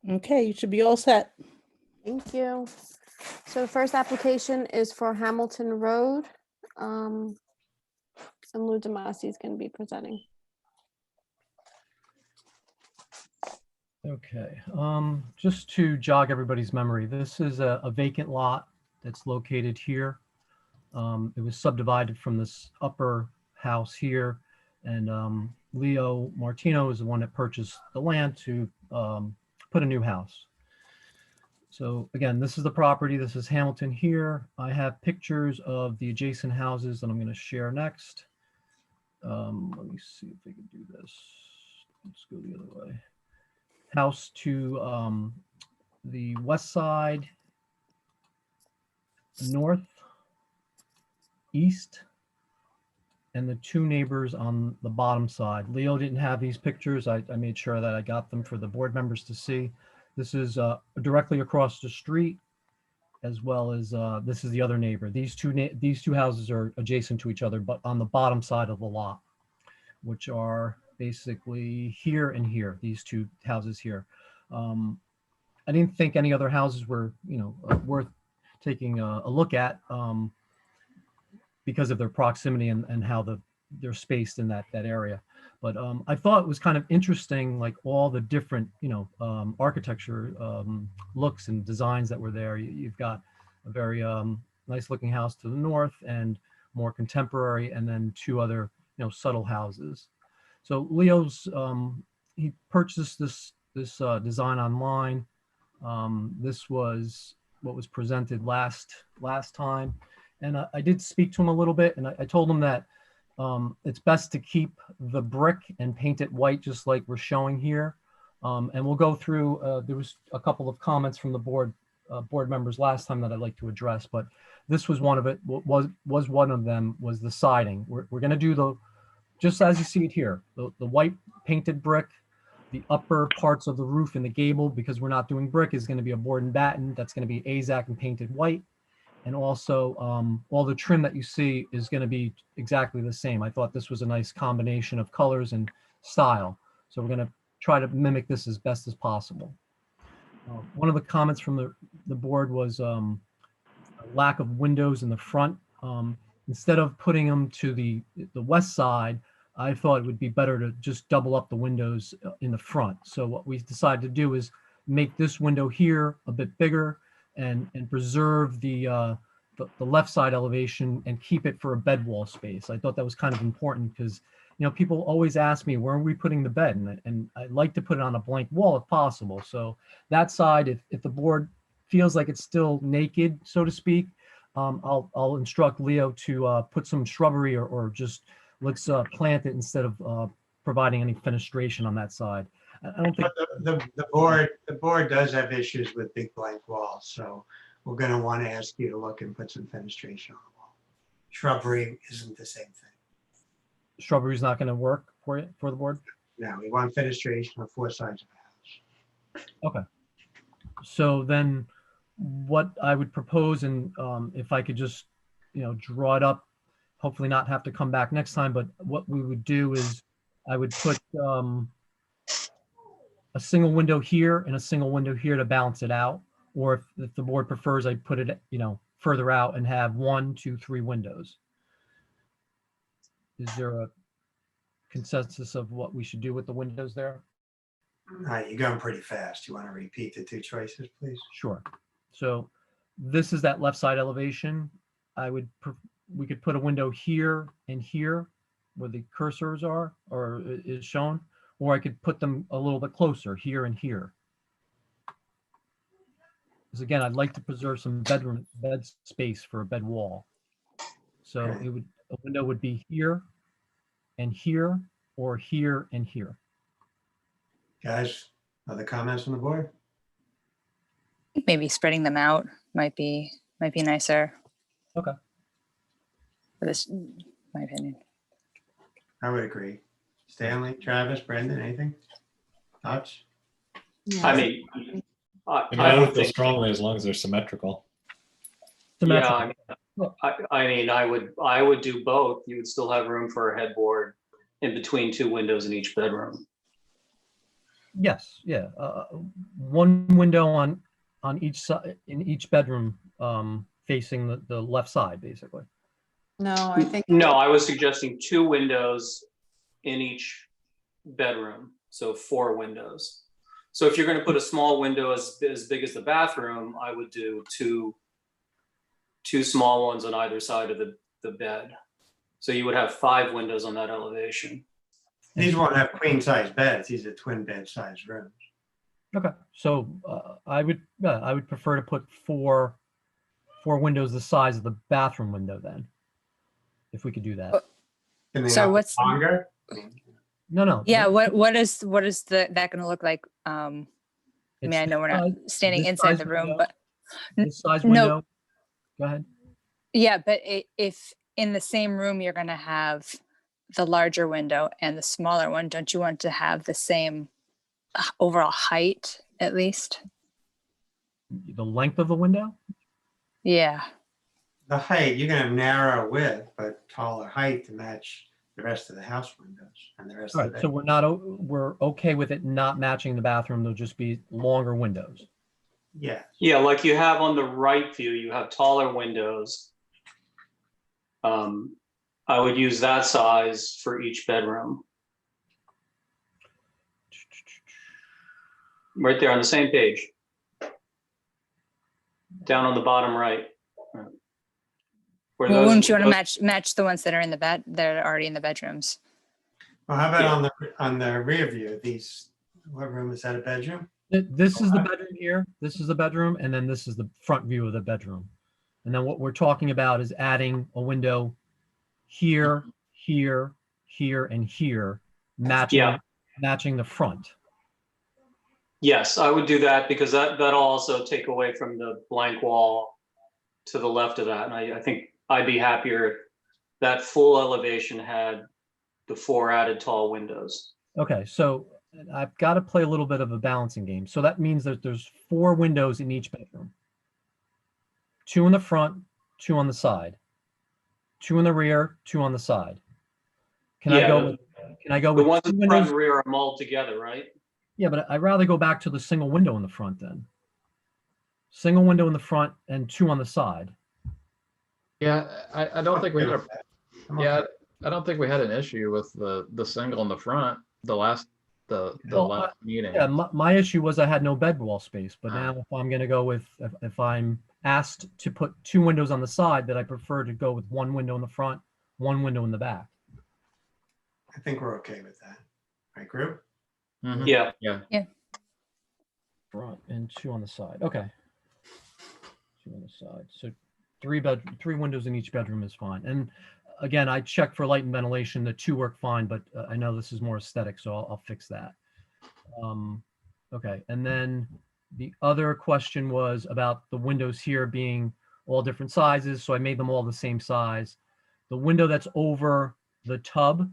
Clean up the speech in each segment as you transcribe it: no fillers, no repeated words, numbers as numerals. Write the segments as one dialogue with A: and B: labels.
A: Okay, you should be all set.
B: Thank you. So the first application is for Hamilton Road. And Lou Demasi is going to be presenting.
C: Okay, just to jog everybody's memory, this is a vacant lot that's located here. It was subdivided from this upper house here, and Leo Martino is the one that purchased the land to put a new house. So again, this is the property. This is Hamilton here. I have pictures of the adjacent houses that I'm going to share next. Let me see if I can do this. Let's go the other way. House to the west side, north, east, and the two neighbors on the bottom side. Leo didn't have these pictures. I made sure that I got them for the board members to see. This is directly across the street, as well as this is the other neighbor. These two houses are adjacent to each other, but on the bottom side of the lot, which are basically here and here, these two houses here. I didn't think any other houses were, worth taking a look at because of their proximity and how they're spaced in that area. But I thought it was kind of interesting, like all the different, architecture looks and designs that were there. You've got a very nice looking house to the north and more contemporary, and then two other, subtle houses. So Leo's, he purchased this design online. This was what was presented last time. And I did speak to him a little bit, and I told him that it's best to keep the brick and paint it white, just like we're showing here. And we'll go through, there was a couple of comments from the board members last time that I'd like to address, but this was one of it, was one of them was the siding. We're gonna do just as you see it here, the white painted brick, the upper parts of the roof and the gable, because we're not doing brick, is gonna be a board and batten. That's gonna be AZAC and painted white. And also all the trim that you see is gonna be exactly the same. I thought this was a nice combination of colors and style. So we're gonna try to mimic this as best as possible. One of the comments from the board was lack of windows in the front. Instead of putting them to the west side, I thought it would be better to just double up the windows in the front. So what we decided to do is make this window here a bit bigger and preserve the left side elevation and keep it for a bed wall space. I thought that was kind of important because, people always ask me, where are we putting the bed? And I'd like to put it on a blank wall if possible. So that side, if the board feels like it's still naked, so to speak, I'll instruct Leo to put some shrubbery or just let's plant it instead of providing any fenestration on that side. I don't think
D: the board does have issues with big blank walls, so we're going to want to ask you to look and put some fenestration on the wall. Shrubbery isn't the same thing.
C: Shrubbery is not going to work for the board.
D: No, we want fenestration on four sides of the house.
C: Okay. So then, what I would propose, and if I could just, draw it up, hopefully not have to come back next time, but what we would do is I would put a single window here and a single window here to balance it out. Or if the board prefers, I put it, further out and have 1, 2, 3 windows. Is there a consensus of what we should do with the windows there?
D: All right, you're going pretty fast. You want to repeat the two choices, please?
C: Sure. So this is that left side elevation. We could put a window here and here where the cursors are or is shown, or I could put them a little bit closer here and here. Because again, I'd like to preserve some bed space for a bed wall. So
D: Okay.
C: a window would be here and here, or here and here.
D: Guys, other comments on the board?
E: Maybe spreading them out might be nicer.
C: Okay.
E: But this, my opinion.
D: I would agree. Stanley, Travis, Brendan, anything? Thoughts?
F: I mean,
G: I
F: I
G: don't
F: would
G: feel
F: think,
G: strongly as long as they're symmetrical.
F: yeah, I mean, I would do both. You would still have room for a headboard in between two windows in each bedroom.
C: Yes, yeah. One window on each side, in each bedroom, facing the left side, basically.
A: No, I think.
F: No, I was suggesting 2 windows in each bedroom, so 4 windows. So if you're going to put a small window as big as the bathroom, I would do two small ones on either side of the bed. So you would have 5 windows on that elevation.
D: These won't have queen size beds. These are twin bed size rooms.
C: Okay, so I would prefer to put four windows the size of the bathroom window then, if we could do that.
D: Can they
E: So
D: not be
E: what's-
D: longer?
C: No.
E: Yeah, what is that going to look like? I mean, I know we're not standing
C: this
E: inside
C: size
E: the room,
C: window.
E: but
C: This size
E: no.
C: window. Go ahead.
E: yeah, but if in the same room you're going to have the larger window and the smaller one, don't you want to have the same overall height at least?
C: The length of the window?
E: Yeah.
D: The height, you're gonna have narrow width, but taller height to match the rest of the house windows and the rest
C: All
D: of
C: right,
D: the.
C: so we're okay with it not matching the bathroom. There'll just be longer windows.
D: Yeah,
F: Yeah, like you have on the right view, you have taller windows. I would use that size for each bedroom. Right there on the same page. Down on the bottom right. Where
E: Well,
F: those-
E: wouldn't you want
F: those-
E: to match the ones that are in the bed that are already in the bedrooms?
D: well, how about
F: Yeah.
D: on the rear view, what room is that, a bedroom?
C: This is the bedroom here. This is the bedroom, and then this is the front view of the bedroom. And then what we're talking about is adding a window here, here, here, and here,
F: Yeah.
C: matching the front.
F: Yes, I would do that because that'll also take away from the blank wall to the left of that. And I think I'd be happier if that full elevation had the 4 added tall windows.
C: Okay, so I've got to play a little bit of a balancing game. So that means that there's 4 windows in each bedroom. 2 in the front, 2 on the side. 2 in the rear, 2 on the side. Can I
F: Yeah,
C: go
F: The
C: with
F: ones
C: 2
F: in front
C: windows?
F: and rear are mulled together, right?
C: Yeah, but I'd rather go back to the single window in the front then. Single window in the front and 2 on the side.
G: Yeah, I don't think we had
D: I'm
G: yeah,
D: okay.
G: I don't think we had an issue with the single in the front, the last meeting.
C: Yeah, my issue was I had no bed wall space, but
G: Ah.
C: now if I'm gonna go with, if I'm asked to put 2 windows on the side, that I prefer to go with 1 window in the front, 1 window in the back.
D: I think we're okay with that. Right, group?
G: Mhm.
F: Yeah,
C: Front and 2 on the side, okay. 2 on the side, so 3 windows in each bedroom is fine. And again, I checked for light and ventilation, the 2 work fine, but I know this is more aesthetic, so I'll fix that. Okay, and then the other question was about the windows here being all different sizes, so I made them all the same size. The window that's over the tub,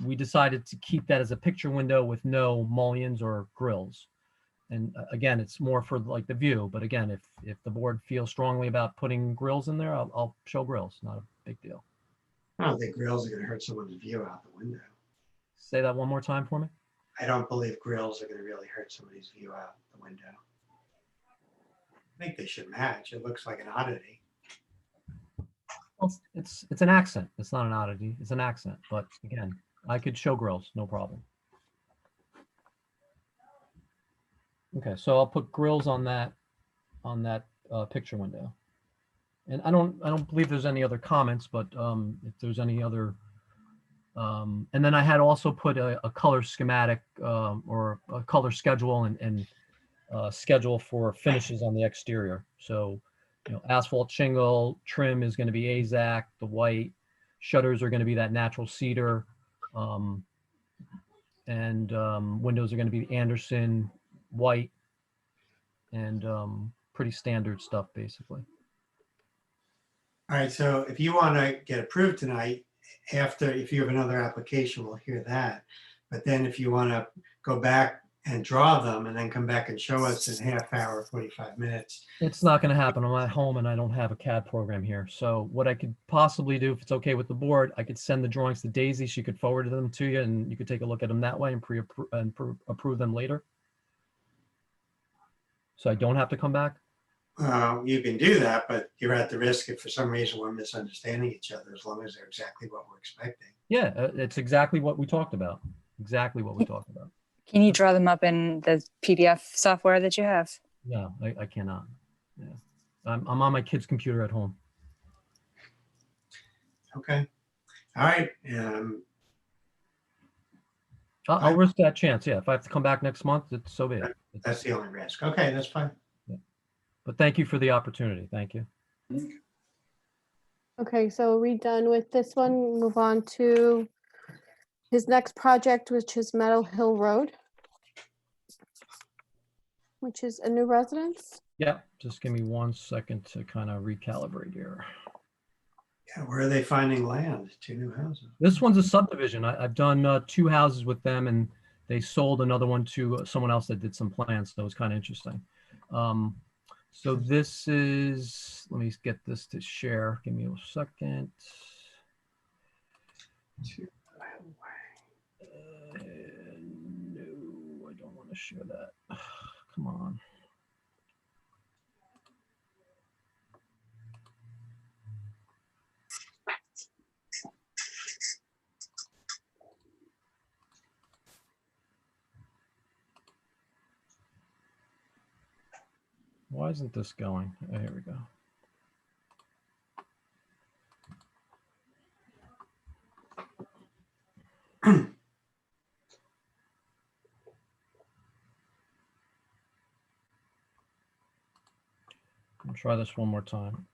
C: we decided to keep that as a picture window with no mullions or grills. And again, it's more for like the view, but again, if the board feels strongly about putting grills in there, I'll show grills, not a big deal.
D: I don't think grills are gonna hurt someone's view out the window.
C: Say that one more time for me.
D: I don't believe grills are gonna really hurt somebody's view out the window. I think they should match. It looks like an oddity.
C: Well, it's an accent. It's not an oddity. It's an accent. But again, I could show grills, no problem. Okay, so I'll put grills on that picture window. And I don't believe there's any other comments, but if there's any other, and then I had also put a color schematic or a color schedule and schedule for finishes on the exterior. So, asphalt shingle, trim is going to be AZAC, the white, shutters are going to be that natural cedar, and windows are going to be Anderson white, and pretty standard stuff basically.
D: All right, so if you want to get approved tonight, if you have another application, we'll hear that. But then if you want to go back and draw them and then come back and show us in half hour, 45 minutes.
C: It's not going to happen. I'm at home and I don't have a CAD program here. So what I could possibly do, if it's okay with the board, I could send the drawings to Daisy. She could forward them to you and you could take a look at them that way and approve them later. So I don't have to come back.
D: You can do that, but you're at the risk if for some reason we're misunderstanding each other, as long as they're exactly what we're expecting.
C: Yeah, it's exactly what we talked about. Exactly what we talked about.
E: Can you draw them up in the PDF software that you have?
C: No, I cannot. Yeah. I'm on my kid's computer at home.
D: Okay. All right.
C: I'll risk that chance. Yeah. If I have to come back next month, it's so be it.
D: That's the only risk. Okay, that's fine.
C: But thank you for the opportunity. Thank you.
B: Okay, so are we done with this one? Move on to his next project, which is Meadow Hill Road, which is a new residence.
C: Yeah. Just give me 1 second to kind of recalibrate here.
D: Yeah, where are they finding land? 2 new houses.
C: This one's a subdivision. I've done 2 houses with them and they sold another one to someone else that did some plans. So it was kind of interesting. So this is, let me get this to share. Give me a second. No, I don't want to share that. Come on. Why isn't this going? Oh, here we go. I'll try this one more time.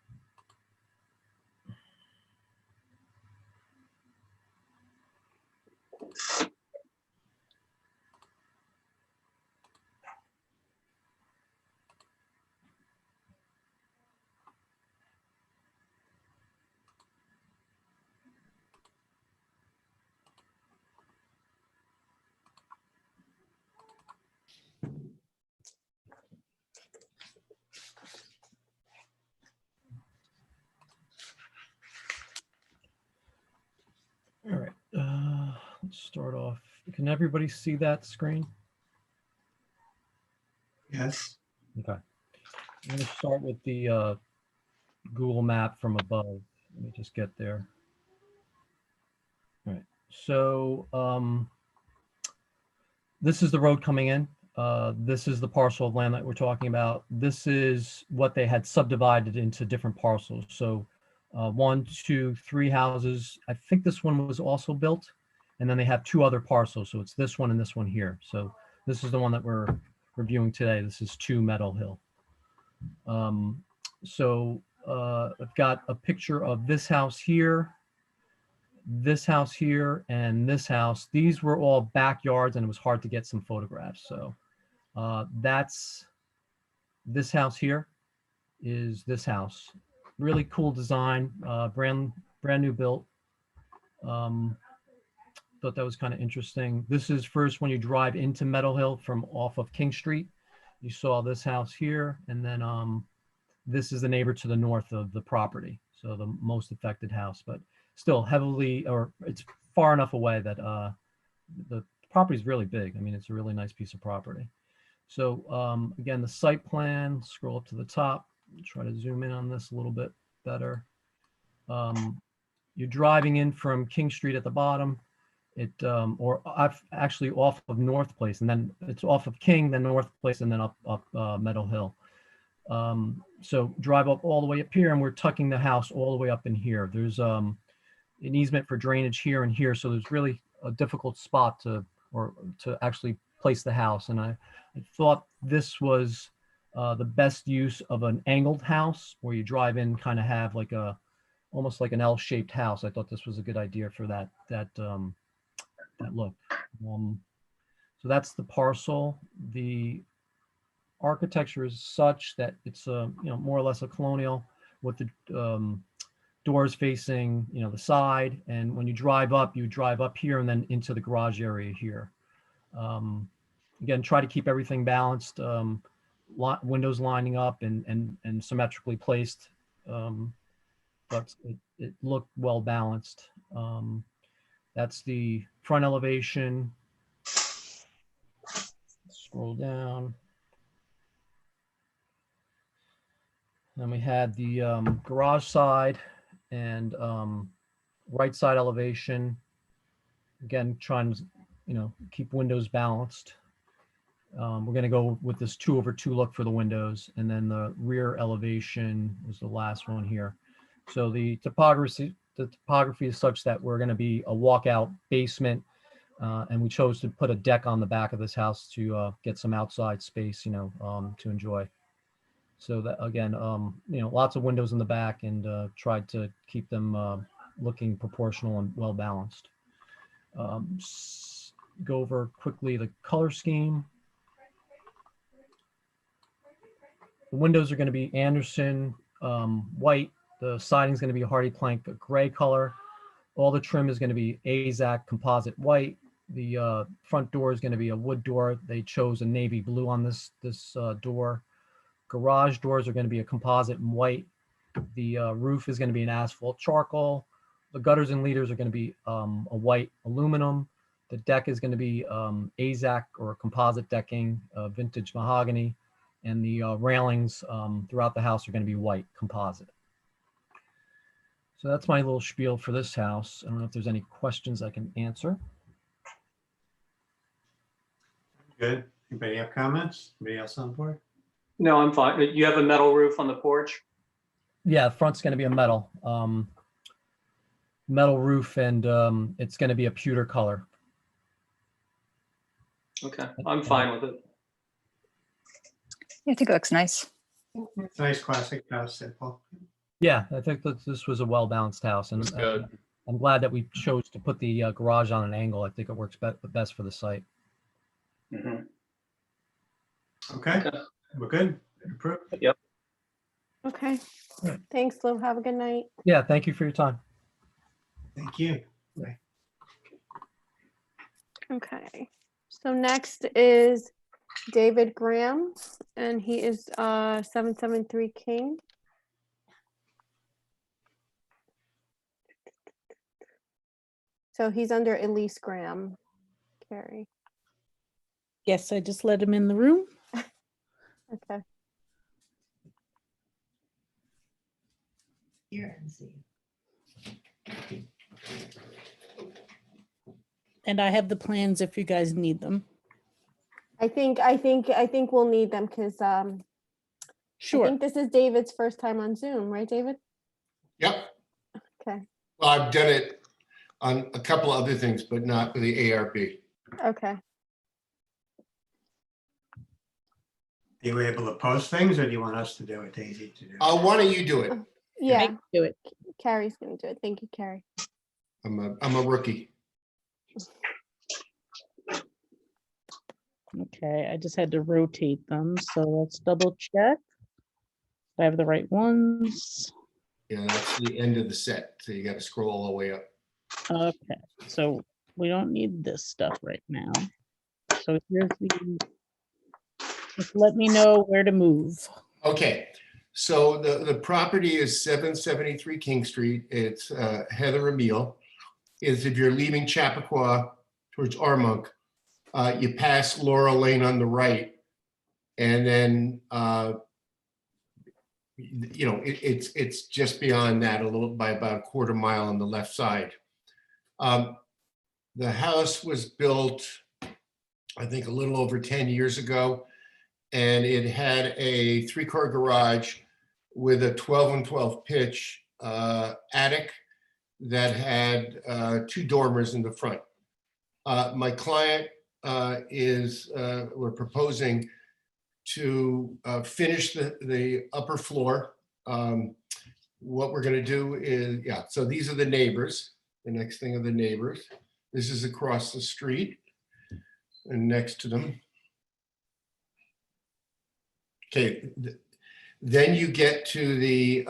C: All right, let's start off. Can everybody see that screen?
D: Yes.
C: Okay. I'm going to start with the Google map from above. Let me just get there. All right. So this is the road coming in. This is the parcel of land that we're talking about. This is what they had subdivided into different parcels. So 1, 2, 3 houses. I think this one was also built. And then they have 2 other parcels. So it's this one and this one here. So this is the one that we're reviewing today. This is 2 Meadow Hill. I've got a picture of this house here, and this house. These were all backyards and it was hard to get some photographs. So that's this house here is this house. Really cool design, brand new built. Thought that was kind of interesting. This is first when you drive into Meadow Hill from off of King Street. You saw this house here, and then this is the neighbor to the north of the property. So the most affected house, but still heavily, or it's far enough away that the property is really big. I mean, it's a really nice piece of property. So again, the site plan, scroll up to the top, try to zoom in on this a little bit better. You're driving in from King Street at the bottom. Or actually off of North Place, and then it's off of King, then North Place, and then up Meadow Hill. So drive up all the way up here, and we're tucking the house all the way up in here. There's an easement for drainage here and here, so there's really a difficult spot to actually place the house. And I thought this was the best use of an angled house, where you drive in, kind of have like almost like an L-shaped house. I thought this was a good idea for that look. So that's the parcel. The architecture is such that it's more or less a colonial, with the doors facing the side. And when you drive up here and then into the garage area here. again, try to keep everything balanced, windows lining up and symmetrically placed. But it looked well balanced. That's the front elevation. Scroll down. Then we had the garage side and right side elevation. Again, trying to, keep windows balanced. We're going to go with this 2/2 look for the windows, and then the rear elevation was the last one here. So the topography is such that we're going to be a walkout basement, and we chose to put a deck on the back of this house to get some outside space, to enjoy. So that again, lots of windows in the back, and tried to keep them looking proportional and well balanced. Go over quickly the color scheme. The windows are going to be Anderson white. The siding is going to be Hardy Plank gray color. All the trim is going to be AZAC composite white. The front door is going to be a wood door. They chose a navy blue on this door. Garage doors are going to be a composite and white. The roof is going to be an asphalt charcoal. The gutters and leaders are going to be a white aluminum. The deck is going to be AZAC or composite decking, vintage mahogany. And the railings throughout the house are going to be white composite. So that's my little spiel for this house. I don't know if there's any questions I can answer.
D: Good. Anybody have comments? Anybody else on board?
F: No, I'm fine. You have a metal roof on the porch?
C: Yeah, the front's going to be a metal roof, and it's going to be a pewter color.
F: Okay, I'm fine with it.
E: I think it looks nice.
D: It's a nice classic house, simple.
C: Yeah, I think that this was a well-balanced house, and
G: It's good.
C: I'm glad that we chose to put the garage on an angle. I think it works best for the site.
F: Mhm.
D: Okay,
F: Okay.
D: we're good. Approved.
B: Okay.
C: Right.
B: Thanks, Lou. Have a good night.
C: Yeah, thank you for your time.
D: Thank you.
B: Okay. So next is David Graham, and he is 773 King. So he's under Elise Graham. Carrie.
H: Yes, I just let him in the room.
B: Okay.
A: Here and see.
H: And I have the plans if you guys need them.
B: I think we'll need them because I
H: Sure.
B: think this is David's first time on Zoom, right, David?
I: Yep.
B: Okay.
I: Well, I've done it on a couple of other things, but not with the ARB.
B: Okay.
D: Are you able to post things, or do you want us to do it, Daisy, to do?
I: Why don't you do it?
B: Yeah,
H: Do it.
B: Carrie's gonna do it. Thank you, Carrie.
I: I'm a rookie.
H: Okay, I just had to rotate them, so let's double check. I have the right ones.
I: Yeah, that's the end of the set, so you got to scroll all the way up.
H: Okay, so we don't need this stuff right now. So here's the, just let me know where to move.
I: Okay, so the property is 773 King Street. It's Heather Emile. Is if you're leaving Chappaqua towards Armonk, you pass Laurel Lane on the right, and then it's just beyond that a little by about a quarter mile on the left side. The house was built, I think, a little over 10 years ago, and it had a 3-car garage with a 12 and 12 pitch attic that had 2 dormers in the front. My client we're proposing to finish the upper floor. What we're going to do is, so these are the neighbors. The next thing are the neighbors. This is across the street and next to them. Okay, then you get to the,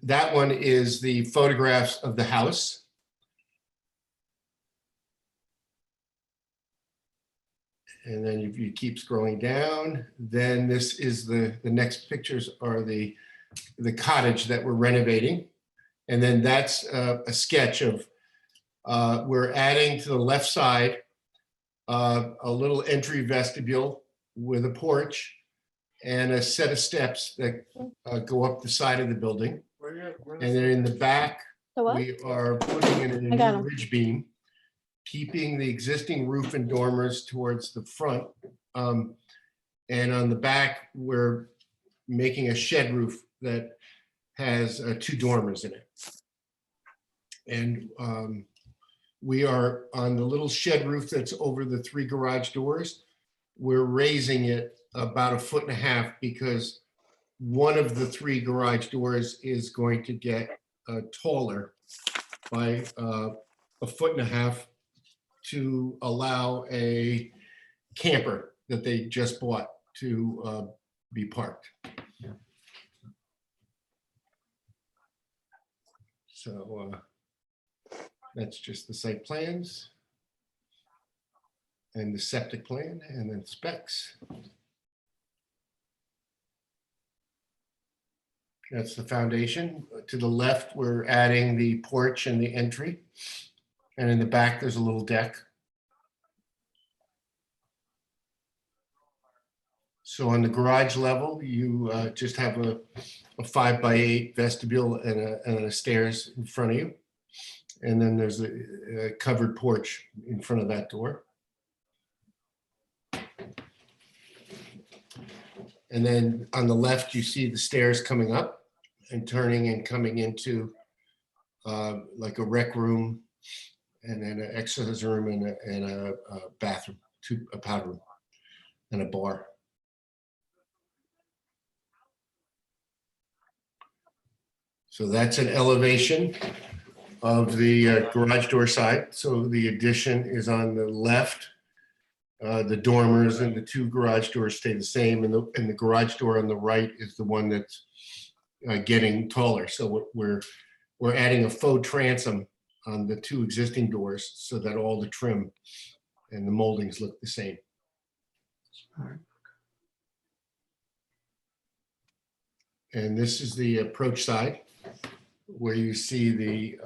I: that one is the photographs of the house. And then if you keep scrolling down, then this is the next pictures are the cottage that we're renovating. And then that's a sketch of, we're adding to the left side a little entry vestibule with a porch and a set of steps that go up the side of the building. And then in the back,
B: The what?
I: we are putting in
B: I got
I: a
B: 'em.
I: new ridge beam, keeping the existing roof and dormers towards the front. And on the back, we're making a shed roof that has 2 dormers in it. And we are on the little shed roof that's over the 3 garage doors. We're raising it about 1.5 feet because one of the 3 garage doors is going to get taller by 1.5 feet to allow a camper that they just bought to be parked. So that's just the site plans and the septic plan and then specs. That's the foundation. To the left, we're adding the porch and the entry. And in the back, there's a little deck. So on the garage level, you just have a 5x8 vestibule and a stairs in front of you. And then there's a covered porch in front of that door. And then on the left, you see the stairs coming up and turning and coming into like a rec room and then an exercise room and a bathroom, a powder room and a bar. So that's an elevation of the garage door side. So the addition is on the left. The dormers and the 2 garage doors stay the same, and the garage door on the right is the one that's getting taller. So we're adding a faux transom on the 2 existing doors so that all the trim and the moldings look the same. And this is the approach side where you see the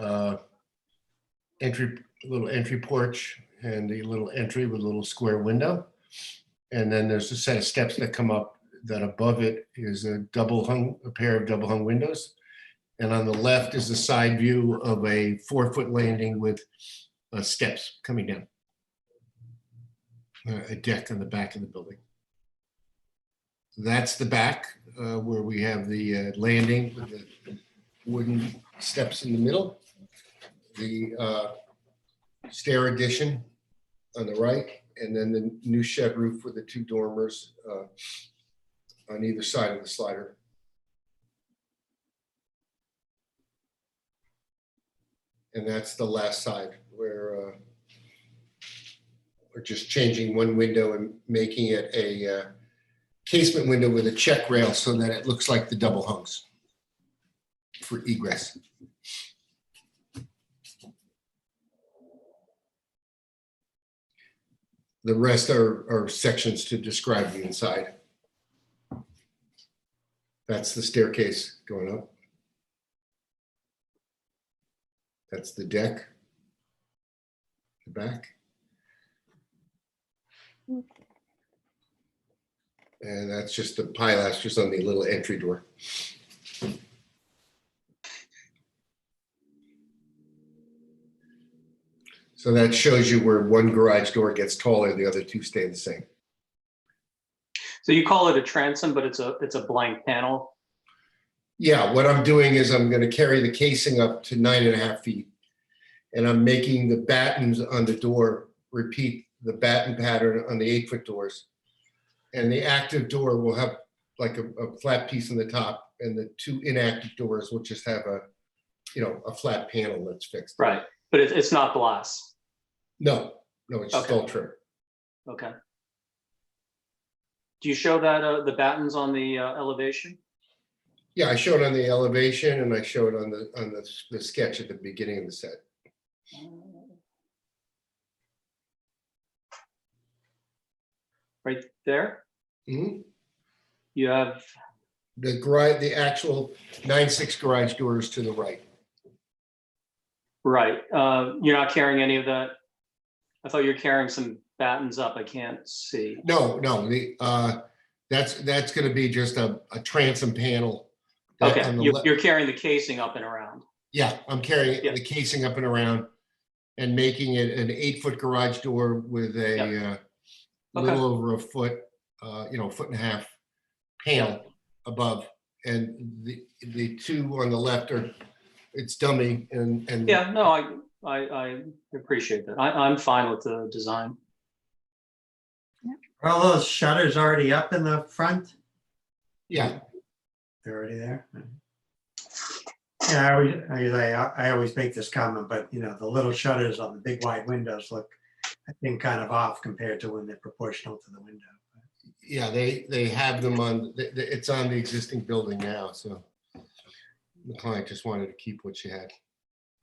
I: little entry porch and the little entry with a little square window. And then there's a set of steps that come up that above it is a pair of double hung windows. And on the left is the side view of a 4-foot landing with steps coming down. A deck on the back of the building. That's the back where we have the landing with the wooden steps in the middle. The stair addition on the right, and then the new shed roof with the 2 dormers on either side of the slider. And that's the last side where we're just changing one window and making it a casement window with a check rail so that it looks like the double hungs for egress. The rest are sections to describe the inside. That's the staircase going up. That's the deck, the back. And that's just the pilasters on the little entry door. So that shows you where one garage door gets taller, the other 2 stay the same.
F: So you call it a transom, but it's a blank panel.
I: Yeah, what I'm doing is I'm going to carry the casing up to 9.5 feet. And I'm making the battens on the door repeat the batten pattern on the 8-foot doors. And the active door will have like a flat piece on the top, and the 2 inactive doors will just have a flat panel that's fixed.
F: Right, but it's not glass.
I: No, it's just
F: Okay.
I: all trim.
F: Okay. Do you show that the battens on the elevation?
I: Yeah, I showed on the elevation and I showed on the sketch at the beginning of the set.
F: right there.
I: Mhm.
F: You have,
I: The garage, the actual 9/6 garage doors to the right.
F: right, you're not carrying any of that? I thought you were carrying some battens up, I can't see.
I: No, that's gonna be just a transom panel. that
F: Okay,
I: on the
F: you're carrying the casing up and around.
I: Yeah, I'm carrying
F: Yeah.
I: the casing up and around and making it an 8-foot garage door with a little over a foot, 1.5 panel above. And the two on the left are, it's dummy and.
F: Yeah, no, I appreciate that. I'm fine with the design.
D: Are all those shutters already up in the front?
I: Yeah,
D: They're already there? Yeah, I always make this comment, but the little shutters on the big wide windows look, I think, kind of off compared to when they're proportional to the window.
I: yeah, they have them on, it's on the existing building now, so. The client just wanted to keep what she had.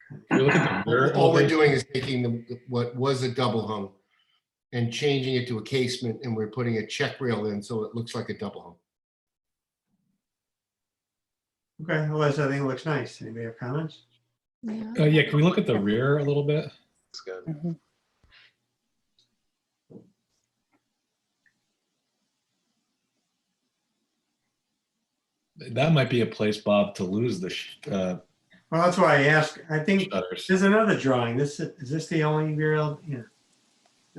G: Can we look at the rear
I: All we're
G: elevation?
I: doing is taking what was a double hung and changing it to a casement, and we're putting a check rail in so it looks like a double hung.
D: Okay, otherwise I think it looks nice. Anybody have comments?
B: Yeah.
J: Yeah, can we look at the rear a little bit?
G: It's good.
E: Mhm.
J: That might be a place, Bob, to lose the
D: Well, that's why I asked. I think
J: shutters.
D: there's another drawing. Is this the only real? Yeah.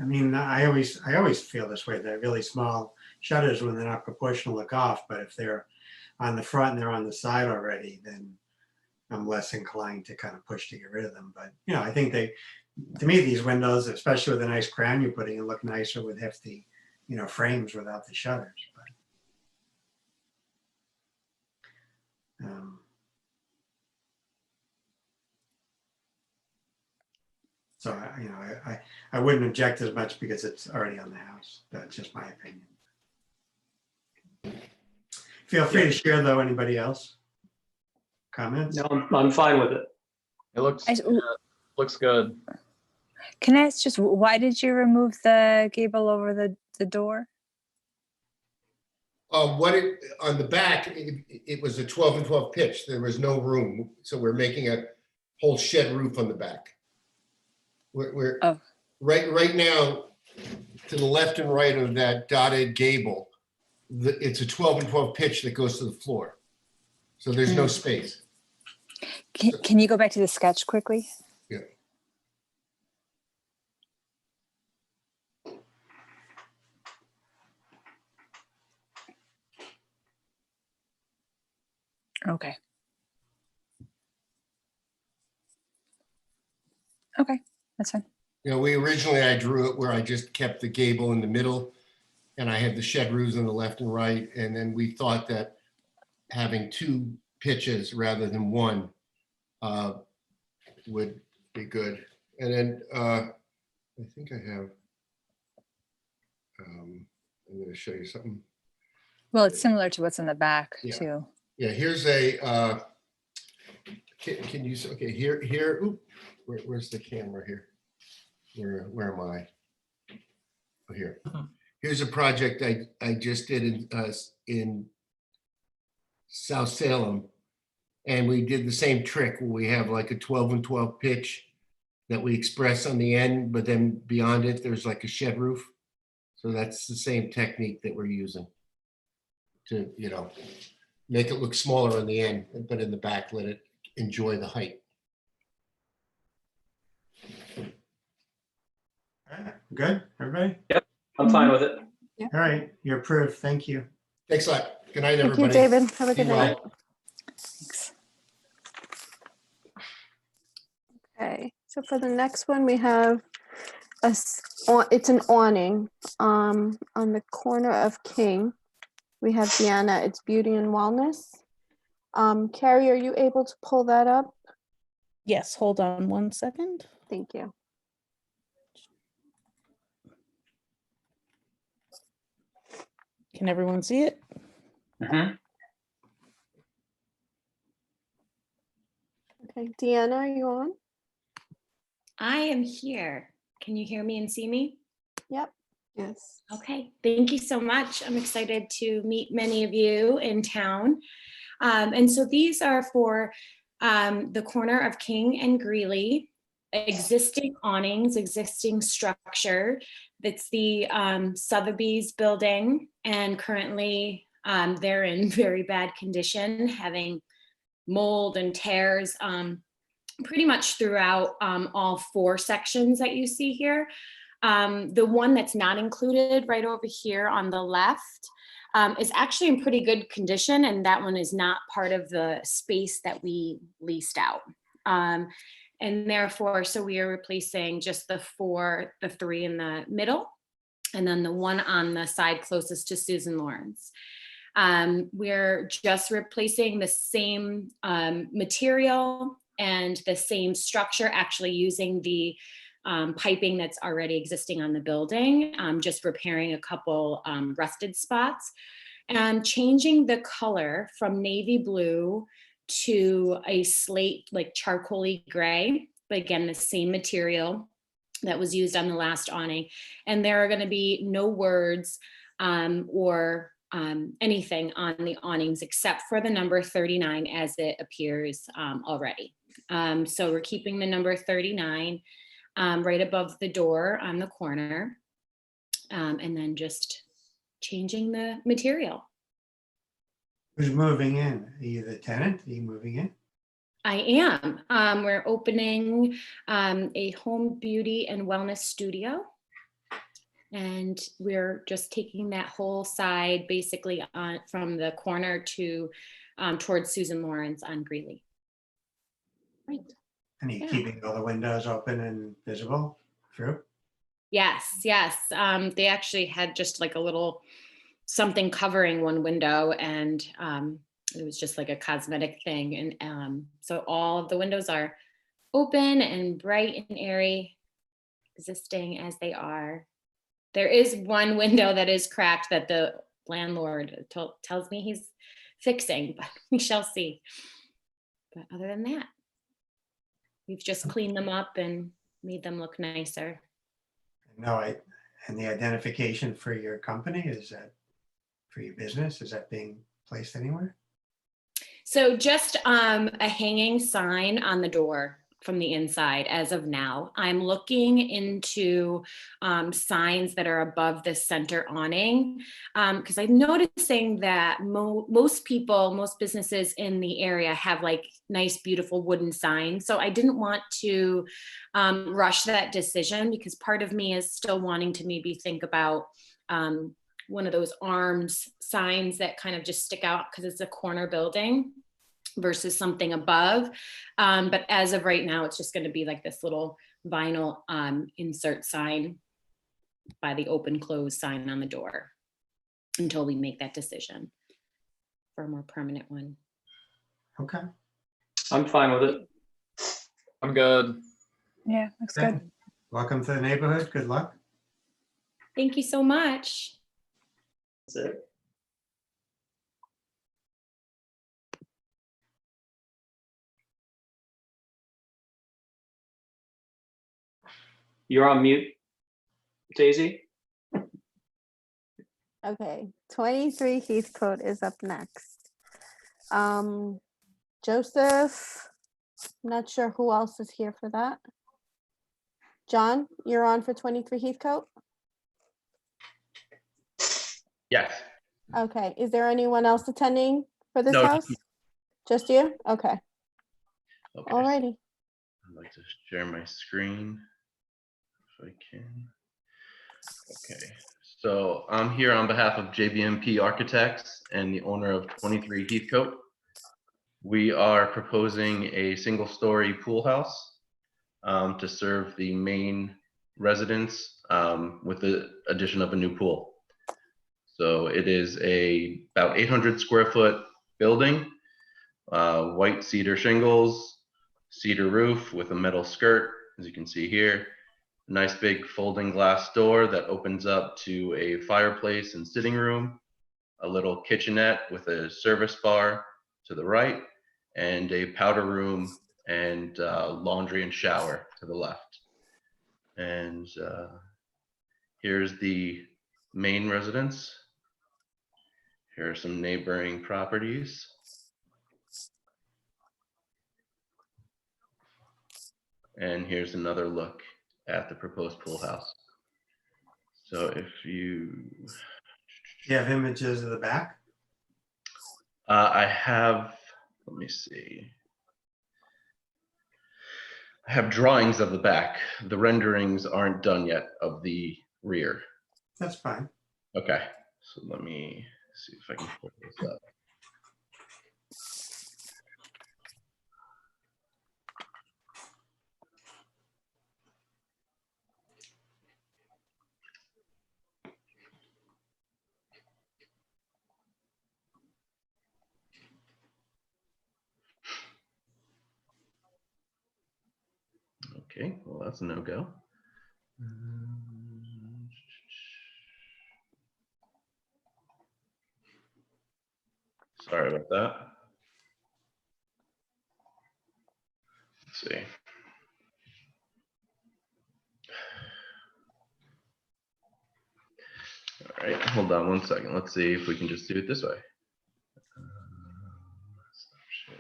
D: I mean, I always feel this way. They're really small shutters when they're not proportional look off, but if they're on the front and they're on the side already, then I'm less inclined to kind of push to get rid of them. But I think to me, these windows, especially with a nice crown you're putting in, look nicer with hefty, frames without the shutters. But, so I wouldn't object as much because it's already on the house. That's just my opinion. Feel free to share though. Anybody else? Comments?
F: No, I'm fine with it.
G: It looks,
E: I-
G: looks good.
E: Can I ask just why did you remove the gable over the door?
I: On the back, it was a 12 and 12 pitch. There was no room. So we're making a whole shed roof on the back. We're
E: Oh.
I: right now, to the left and right of that dotted gable, it's a 12 and 12 pitch that goes to the floor. So there's no space.
E: Can you go back to the sketch quickly?
I: Yeah.
E: Okay. Okay, that's fine.
I: We originally, I drew it where I just kept the gable in the middle and I had the shed roofs on the left and right. And then we thought that having two pitches rather than one would be good. And then I think I have, I'm going to show you something.
E: Well, it's similar to what's in the back
I: Yeah.
E: too.
I: Yeah, here's a, can you, okay, here, oop, where's the camera here? Where am I? Oh, here. Here's a project I just did in South Salem. And we did the same trick where we have like a 12 and 12 pitch that we express on the end, but then beyond it, there's like a shed roof. So that's the same technique that we're using to, make it look smaller on the end, but in the back, let it enjoy the height.
D: All right, good, everybody?
F: I'm fine with it.
D: All right, you're approved. Thank you.
I: Thanks a lot. Good night,
B: Thank you,
I: everybody.
B: David. Have a good
I: Be well.
B: night.
E: Thanks.
B: Okay, so for the next one, we have it's an awning on the corner of King. We have Deanna, it's Beauty and Wellness. Carrie, are you able to pull that up?
H: Yes, hold on one second.
B: Thank you.
H: Can everyone see it?
F: Mhm.
B: Okay, Deanna, are you on?
K: I am here. Can you hear me and see me?
B: Yep. Yes.
K: Okay, thank you so much. I'm excited to meet many of you in town. And so these are for the corner of King and Greeley, existing awnings, existing structure. That's the Sotheby's building, and currently they're in very bad condition, having mold and tears pretty much throughout all 4 sections that you see here. The one that's not included right over here on the left is actually in pretty good condition, and that one is not part of the space that we leased out. And therefore, so we are replacing just the 3 in the middle, and then the one on the side closest to Susan Lawrence. We're just replacing the same material and the same structure, actually using the piping that's already existing on the building, just repairing a couple rusted spots, and changing the color from navy blue to a slate, like charcoaly gray, but again, the same material that was used on the last awning. And there are going to be no words or anything on the awnings except for the number 39 as it appears already. So we're keeping the number 39 right above the door on the corner, and then just changing the material.
D: Who's moving in? Are you the tenant? Are you moving in?
K: I am. We're opening a home beauty and wellness studio. And we're just taking that whole side basically on from the corner to towards Susan Lawrence on Greeley. Right.
D: And are you
K: Yeah.
D: keeping all the windows open and visible through?
K: Yes, yes. They actually had just like a little something covering one window, and it was just like a cosmetic thing. And so all of the windows are open and bright and airy, existing as they are. There is one window that is cracked that the landlord tells me he's fixing, but we shall see. But other than that, we've just cleaned them up and made them look nicer.
D: No, and the identification for your company, is that for your business? Is that being placed anywhere?
K: So just a hanging sign on the door from the inside as of now. I'm looking into signs that are above the center awning, because I'm noticing that most businesses in the area have like nice, beautiful wooden signs. So I didn't want to rush that decision, because part of me is still wanting to maybe think about one of those arms signs that kind of just stick out because it's a corner building versus something above. But as of right now, it's just going to be like this little vinyl insert sign by the open close sign on the door until we make that decision for a more permanent one.
D: Okay.
F: I'm fine with it.
G: I'm good.
E: Yeah, looks
D: Okay.
E: good.
D: Welcome to the neighborhood. Good luck.
K: Thank you so much.
F: That's it. You're on mute, Daisy.
B: Okay, 23 Heathcote is up next. Joseph, I'm not sure who else is here for that. John, you're on for 23 Heathcote?
L: Yes.
B: Okay, is there anyone else attending for this
L: No, just
B: house? Just you? Okay,
L: Okay.
B: alrighty.
L: I'd like to share my screen if I can. Okay. So I'm here on behalf of JBMP Architects and the owner of 23 Heathcote. We are proposing a single-story pool house to serve the main residence with the addition of a new pool. So it is about 800 square foot building, white cedar shingles, cedar roof with a metal skirt, as you can see here. Nice big folding glass door that opens up to a fireplace and sitting room, a little kitchenette with a service bar to the right, and a powder room and laundry and shower to the left. And here's the main residence. Here are some neighboring properties. And here's another look at the proposed pool house. So if you
D: have images of the back?
L: I have, let me see. I have drawings of the back. The renderings aren't done yet of the rear.
D: That's fine.
L: Okay, so let me see if I can pull this up. Okay, well, that's a no-go. Sorry about that. Let's see. All right, hold on one second. Let's see if we can just do it this way. Stop share.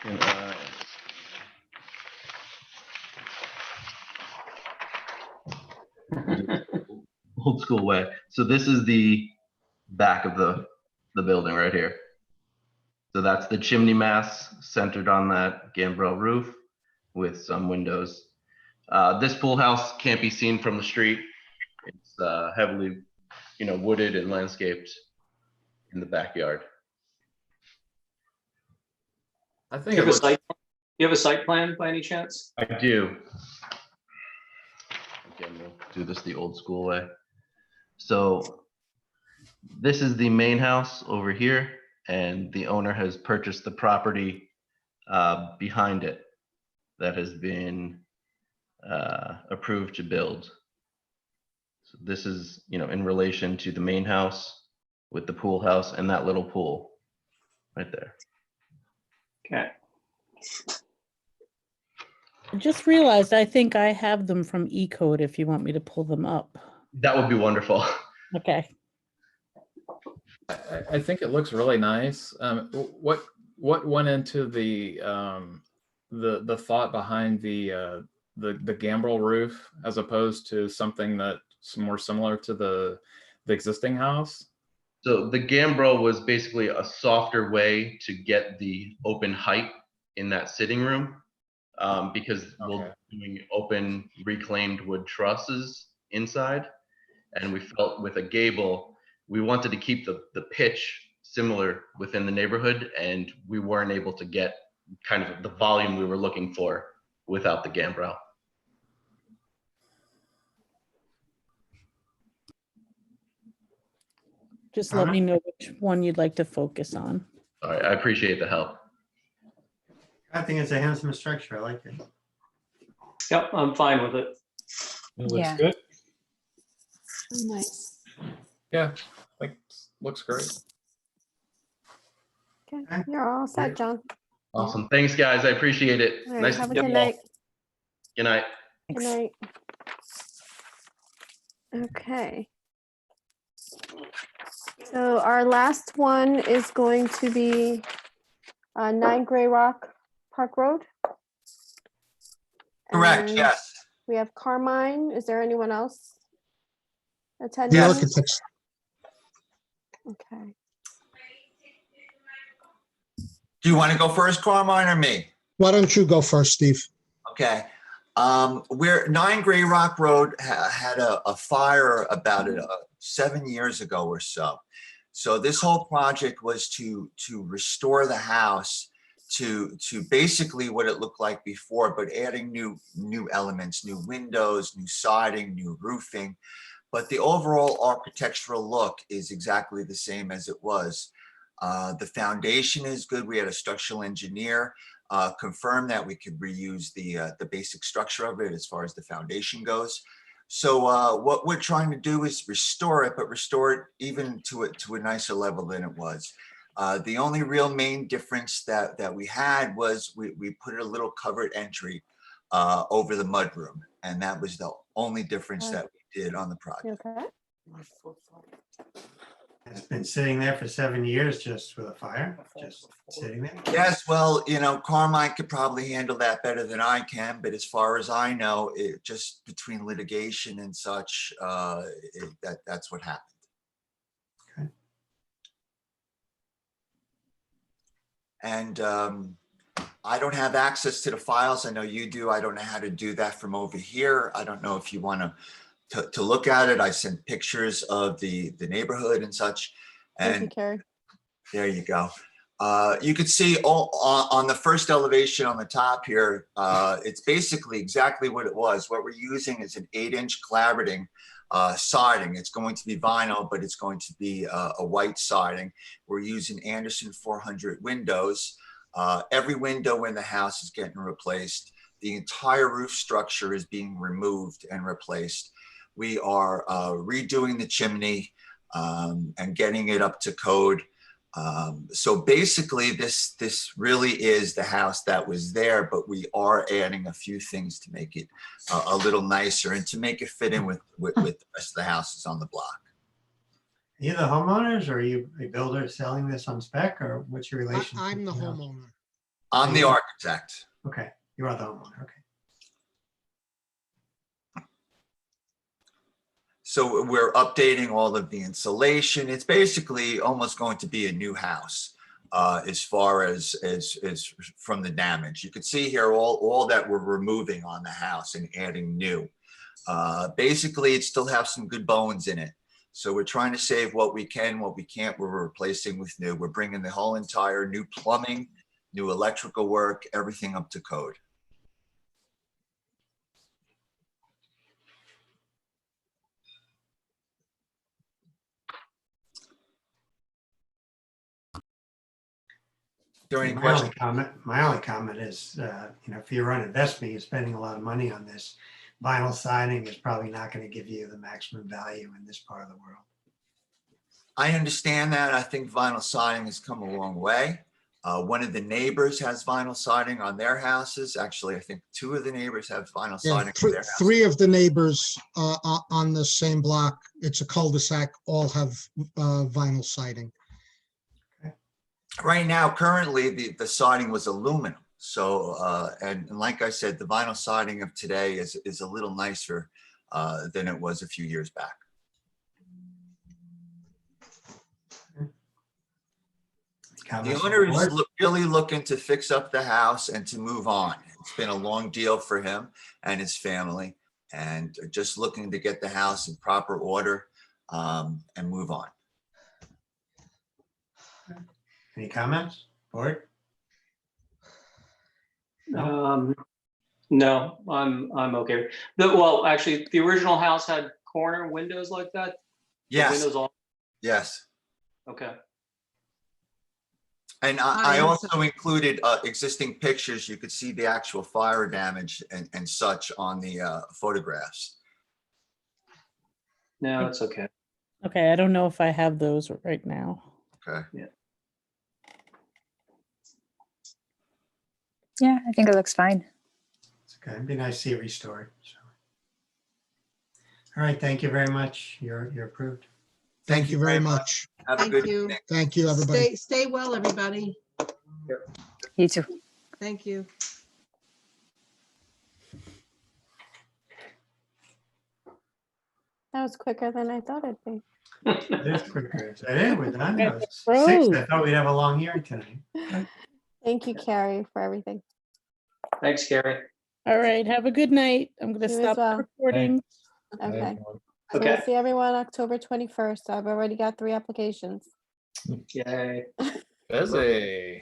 L: Can I- Old school way. So this is the back of the building right here. So that's the chimney mass centered on that gambrel roof with some windows. This pool house can't be seen from the street. It's heavily, wooded and landscaped in the backyard.
G: I
F: Do
G: think
F: you
G: it
F: have a
G: looks,
F: site? You have a site plan by any chance?
L: I do. Again, we'll do this the old school way. So this is the main house over here, and the owner has purchased the property behind it that has been approved to build. So this is, in relation to the main house with the pool house and that little pool right there.
F: Okay.
H: I just realized I think I have them from eCode if you want me to pull them up.
L: That would be wonderful.
H: Okay.
G: I think it looks really nice. What went into the thought behind the gambrel roof as opposed to something that's more similar to the existing house?
L: So the gambrel was basically a softer way to get the open height in that sitting room, because we'll be doing open reclaimed wood trusses inside. And we felt with a gable, we wanted to keep the pitch similar within the neighborhood, and we weren't able to get kind of the volume we were looking for without the gambrel.
H: Just let me know which one you'd like to focus on.
L: All right, I appreciate the help.
D: I think it's a handsome structure. I like it.
F: Yep, I'm fine with it.
J: It looks
E: Yeah.
J: good.
B: Nice.
G: Yeah, looks great.
B: Okay, you're all set, John.
L: Awesome. Thanks, guys. I appreciate it.
B: All right,
L: Nice
B: have
L: to
B: a
L: meet
B: good
L: you all.
B: night.
L: Good night.
B: Good night. Okay. So our last one is going to be 9 Gray Rock Park Road.
M: Correct,
B: And
M: yes.
B: We have Carmine. Is there anyone else attending?
M: Yes.
N: Architects.
B: Okay.
M: Do you want to go first, Carmine, or me?
N: Why don't you go first, Steve?
M: Okay. We're 9 Gray Rock Road had a fire about 7 years ago or so. So this whole project was to restore the house to basically what it looked like before, but adding new elements, new windows, new siding, new roofing. But the overall architectural look is exactly the same as it was. The foundation is good. We had a structural engineer confirm that we could reuse the basic structure of it as far as the foundation goes. So what we're trying to do is restore it, but restore it even to a nicer level than it was. The only real main difference that we had was we put a little covered entry over the mudroom, and that was the only difference that we did on the project.
B: You okay?
D: It's been sitting there for 7 years just with a fire, just sitting there.
M: Yes, well, Carmine could probably handle that better than I can, but as far as I know, it just between litigation and such, that's what happened.
D: Okay.
M: And I don't have access to the files. I know you do. I don't know how to do that from over here. I don't know if you want to look at it. I sent pictures of the neighborhood and such.
B: Thank you,
M: And
B: Carrie.
M: there you go. You could see on the first elevation on the top here, it's basically exactly what it was. What we're using is an 8-inch cladding siding. It's going to be vinyl, but it's going to be a white siding. We're using Anderson 400 windows. Every window in the house is getting replaced. The entire roof structure is being removed and replaced. We are redoing the chimney and getting it up to code. So basically this really is the house that was there, but we are adding a few things to make it a little nicer and to make it fit in with the rest of the houses on the block.
D: Are you the homeowners or are you a builder selling this on spec, or what's your relationship?
N: I'm the
D: to house?
N: homeowner.
M: I'm the architect.
D: Okay, you are the homeowner, okay.
M: So we're updating all of the insulation. It's basically almost going to be a new house as far as from the damage. You can see here all that we're removing on the house and adding new. Basically, it still has some good bones in it. So we're trying to save what we can, what we can't, we're replacing with new. We're bringing the whole entire new plumbing, new electrical work, everything up to code. There any questions?
D: My only comment is, if you're on investment, you're spending a lot of money on this. Vinyl siding is probably not going to give you the maximum value in this part of the world.
M: I understand that. I think vinyl siding has come a long way. One of the neighbors has vinyl siding on their houses. Actually, I think 2 of the neighbors have vinyl
N: Yeah,
M: siding on their houses.
N: 3 of the neighbors on the same block, it's a cul-de-sac, all have vinyl siding.
M: Right now, currently, the siding was aluminum. So, and like I said, the vinyl siding of today is a little nicer than it was a few years back. The owner is really looking to fix up the house and to move on. It's been a long deal for him and his family, and just looking to get the house in proper order and move on.
D: Any comments, board?
F: No, I'm okay. Well, actually, the original house had corner windows like that? The
M: Yes.
F: windows all,
M: Yes.
F: okay.
M: And I also included existing pictures. You could see the actual fire damage and such on the photographs.
F: No, it's okay.
H: Okay, I don't know if I have those right now.
M: Okay.
E: Yeah, I think it looks fine.
D: It's okay. It'd be nice to see it restored. So. All right, thank you very much. You're approved.
N: Thank you very much.
M: Have a
O: Thank
M: good
O: you.
M: evening.
N: Thank you, everybody.
O: Stay well, everybody.
E: You too.
O: Thank you.
B: That was quicker than I thought it'd be.
D: It is quicker. Is that it? We're done? It was
B: Approved.
D: 6. I thought we'd have a long hearing tonight.
B: Thank you, Carrie, for everything.
F: Thanks, Carrie.
H: All right, have a good night. I'm gonna
B: You as
H: stop the
B: well.
H: recording.
B: Okay. So
F: Okay.
B: we'll see everyone October 21st. I've already got 3 applications.
F: Yay.
G: Busy.